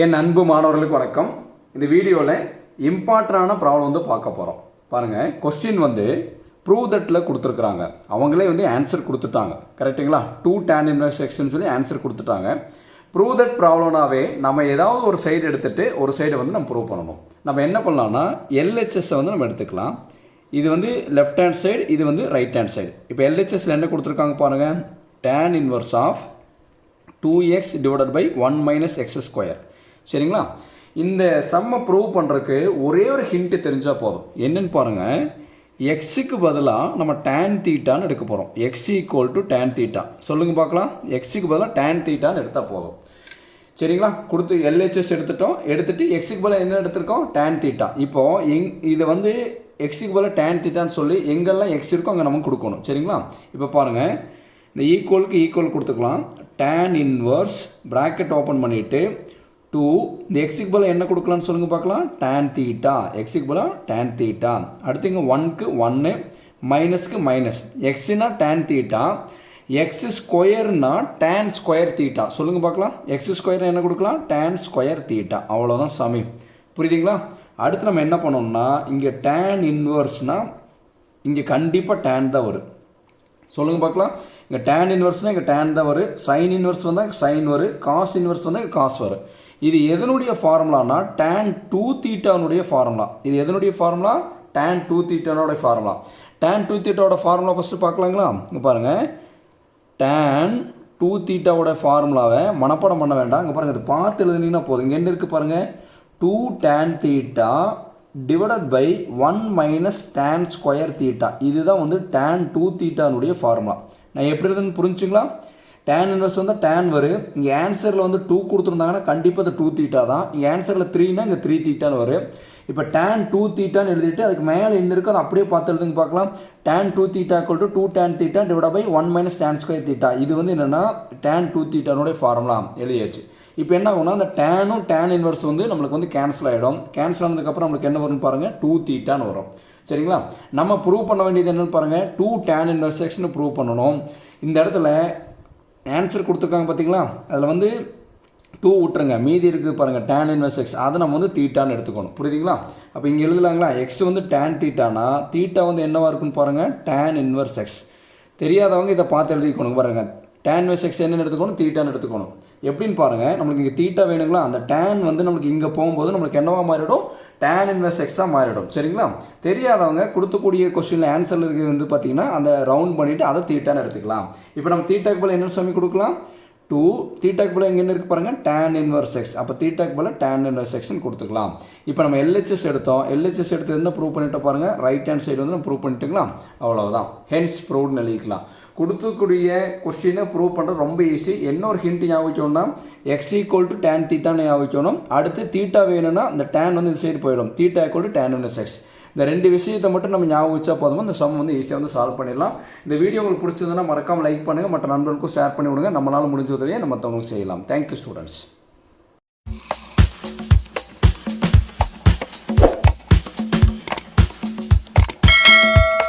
என் அன்பு மாணவர்களுக்கு வணக்கம். இந்த வீடியோவில் இம்பார்ட்டண்டான ப்ராப்ளம் வந்து பார்க்க போகிறோம். பாருங்கள், கொஸ்டின் வந்து ப்ரூவ் தட்டில் கொடுத்துருக்குறாங்க. அவங்களே வந்து ஆன்சர் கொடுத்துட்டாங்க. கரெக்டுங்களா? 2 tan inverse xன்னு சொல்லி ஆன்சர் கொடுத்துட்டாங்க. ப்ரூவ் தட் ப்ராப்ளம்னாவே நம்ம ஏதாவது ஒரு சைடு எடுத்துகிட்டு ஒரு சைடை வந்து நம்ம ப்ரூவ் பண்ணணும். நம்ம என்ன பண்ணலாம்னா எல்ஹெச்எஸ்ஸை வந்து நம்ம எடுத்துக்கலாம். இது வந்து லெஃப்ட் ஹேண்ட் சைடு, இது வந்து ரைட் ஹேண்ட் சைடு. இப்போ எல்ஹெச்எஸ்ல என்ன கொடுத்துருக்காங்க பாருங்கள், tan inverse of 2x divided by 1 minus x square. சரிங்களா? இந்த சம்மை ப்ரூவ் பண்ணுறதுக்கு ஒரே ஒரு ஹிண்ட்டு தெரிஞ்சால் போதும். என்னென்னு பாருங்கள், எக்ஸுக்கு பதிலாக நம்ம டேன் தீட்டான்னு எடுக்க போகிறோம். X equal to tan theta. சொல்லுங்கள் பார்க்கலாம். எக்ஸுக்கு பதிலாக டேன் தீட்டான்னு எடுத்தால் போதும். சரிங்களா? கொடுத்து எல்ஹெச்எஸ் எடுத்துகிட்டு எக்ஸுக்கு பதிலாக என்ன எடுத்திருக்கோம், டேன் தீட்டா. இப்போது இதை வந்து எக்ஸுக்கு பதிலாக டேன் தீட்டான்னு சொல்லி எங்கெல்லாம் எக்ஸ் இருக்கோ அங்கே நமக்கு கொடுக்கணும். சரிங்களா? இப்போ பாருங்கள், இந்த ஈக்குவலுக்கு ஈக்குவல் கொடுத்துக்கலாம். டேன் இன்வர்ஸ் ப்ராக்கெட் ஓப்பன் பண்ணிவிட்டு 2 இந்த எக்ஸுக்கு பதிலாக என்ன கொடுக்கலான்னு சொல்லுங்கள் பார்க்கலாம், tan தீட்டா. எக்ஸுக்கு பதிலாக tan தீட்டா. அடுத்து இங்கே 1க்கு 1, மைனஸ்க்கு மைனஸ். எக்ஸுனா tan தீட்டா, எக்ஸ் ஸ்கொயர்னா tan ஸ்கொயர் தீட்டா. சொல்லுங்கள் பார்க்கலாம். எக்ஸ் ஸ்கொயர் என்ன கொடுக்கலாம், tan ஸ்கொயர் தீட்டா. அவ்வளோதான் சாமி. புரியுதுங்களா? அடுத்து நம்ம என்ன பண்ணோம்னா இங்கே tan இன்வர்ஸ்னால் இங்கே கண்டிப்பாக tan தான் வரும். சொல்லுங்கள் பார்க்கலாம். இங்கே tan இன்வர்ஸ்னால் இங்கே tan தான் வரும். சைன் இன்வர்ஸ் வந்தால் சைன் வரும். காஸ் இன்வர்ஸ் வந்தால் காஸ் வரும். இது எதனுடைய ஃபார்முலானா tan 2 தீட்டானுடைய ஃபார்முலா. இது எதனுடைய ஃபார்முலா, tan 2 தீட்டானோட ஃபார்முலா. tan 2 தீட்டாவோட ஃபார்முலா ஃபஸ்ட்டு பார்க்கலாங்களா? இங்கே பாருங்கள், tan 2 தீட்டாவோட ஃபார்முலாவை மனப்பாடம் பண்ண வேண்டாம். இங்கே பாருங்கள், இது பார்த்து எழுதுனீங்கன்னா போதும். இங்கே என்ன இருக்குது பாருங்கள், 2 tan theta divided by 1 minus tan square theta. இதுதான் வந்து tan 2 தீட்டானுடைய ஃபார்முலா. நான் எப்படி இருக்குதுன்னு புரிஞ்சுங்களா? tan இன்வர்ஸ் வந்து tan வரும். இங்கே ஆன்சரில் வந்து 2 கொடுத்துருந்தாங்கன்னா கண்டிப்பாக அது 2 தீட்டா தான். இங்கே ஆன்சரில் 3னா இங்கே 3 தீட்டான்னு வரும். இப்போ tan 2 தீட்டான்னு எழுதிட்டு அதுக்கு மேலே என்ன இருக்குது அதை அப்படியே பார்த்து எழுதுங்க பார்க்கலாம். tan 2 theta equal to 2 tan theta divide by 1 minus tan square theta. இது வந்து என்னென்னா tan 2 தீட்டானுடைய ஃபார்முலா எழுதியாச்சு. இப்போ என்ன ஆகும்னா அந்த டேனும் tan இன்வர்ஸ் வந்து நம்மளுக்கு வந்து கேன்சல் ஆகிடும். கேன்சல் ஆனதுக்கப்புறம் நம்மளுக்கு என்ன வரும்னு பாருங்கள், 2 தீட்டான்னு வரும். சரிங்களா? நம்ம ப்ரூவ் பண்ண வேண்டியது என்னென்னு பாருங்கள், 2 tan இன்வர்ஸ் எக்ஸ்னு ப்ரூவ் பண்ணணும். இந்த இடத்துல ஆன்சர் கொடுத்துருக்காங்க பார்த்தீங்களா, அதில் வந்து 2 விட்டுருங்க, மீதி இருக்குது பாருங்கள் tan இன்வர்ஸ் எக்ஸ். அதை நம்ம வந்து தீட்டான்னு எடுத்துக்கணும். புரியுதுங்களா? அப்போ இங்கே எழுதலாங்களா, எக்ஸ் வந்து tan தீட்டானா தீட்டா வந்து என்னவாக இருக்குன்னு பாருங்கள், tan இன்வர்ஸ் எக்ஸ். தெரியாதவங்க இதை பார்த்து எழுதிக்கணும். பாருங்கள், tan இன்வர்ஸ் எக்ஸ் என்னென்னு எடுத்துக்கணும், தீட்டான்னு எடுத்துக்கணும். எப்படின்னு பாருங்கள், நம்மளுக்கு இங்கே தீட்டா வேணுங்களா, அந்த tan வந்து நம்மளுக்கு இங்கே போகும்போது நம்மளுக்கு என்னவா மாறிடும், tan இன்வர்ஸ் எக்ஸாக மாறிடும். சரிங்களா? தெரியாதவங்க கொடுத்தக்கூடிய கொஸ்டினில் ஆன்சரில் இருக்கிறது வந்து பார்த்தீங்கன்னா அந்த ரவுண்ட் பண்ணிவிட்டு அதை தீட்டான்னு எடுத்துக்கலாம். இப்போ நம்ம தீட்டாக்கு போல் என்ன சாமி கொடுக்கலாம், 2 தீட்டாக்கு போல் எங்கே என்ன இருக்குது பாருங்கள், tan இன்வர்ஸ் எக்ஸ். அப்போ தீட்டாக்கு போல் tan இன்வர்ஸ் எக்ஸ்ன்னு கொடுத்துக்கலாம். இப்போ நம்ம எல்ஹெச்எஸ் எடுத்தோம். எல்ஹெச்எஸ் எடுத்து என்ன ப்ரூவ் பண்ணிட்டு பாருங்கள், ரைட் ஹேண்ட் சைடு வந்து நம்ம ப்ரூவ் பண்ணிட்டுங்களா, அவ்வளோதான். ஹென்ஸ் ப்ரூவ்னு எழுதிக்கலாம். கொடுத்துக்கூடிய கொஸ்டினை ப்ரூவ் பண்ணுறது ரொம்ப ஈஸி. என்ன ஒரு ஹிண்ட் ஞாபகிச்சோம்னா எக்ஸ் ஈக்குவல் டு tan தீட்டான்னு ஞாபகிச்சோம். அடுத்து தீட்டா வேணும்னா இந்த tan வந்து இந்த சைடு போயிடும். Theta equal to tan inverse x. இந்த 2 விஷயத்தை மட்டும் நம்ம ஞாபகம் வச்சா போதும், இந்த சம் வந்து ஈஸியாக வந்து சால்வ் பண்ணிடலாம். இந்த வீடியோ உங்களுக்கு பிடிச்சதுன்னா மறக்காமல் லைக் பண்ணுங்கள், மற்ற நண்பர்களுக்கும் ஷேர் பண்ணி விடுங்க. நம்மளால் முடிஞ்ச உதவியை நம்ம மற்றவங்களுக்கு செய்யலாம். Thank you students.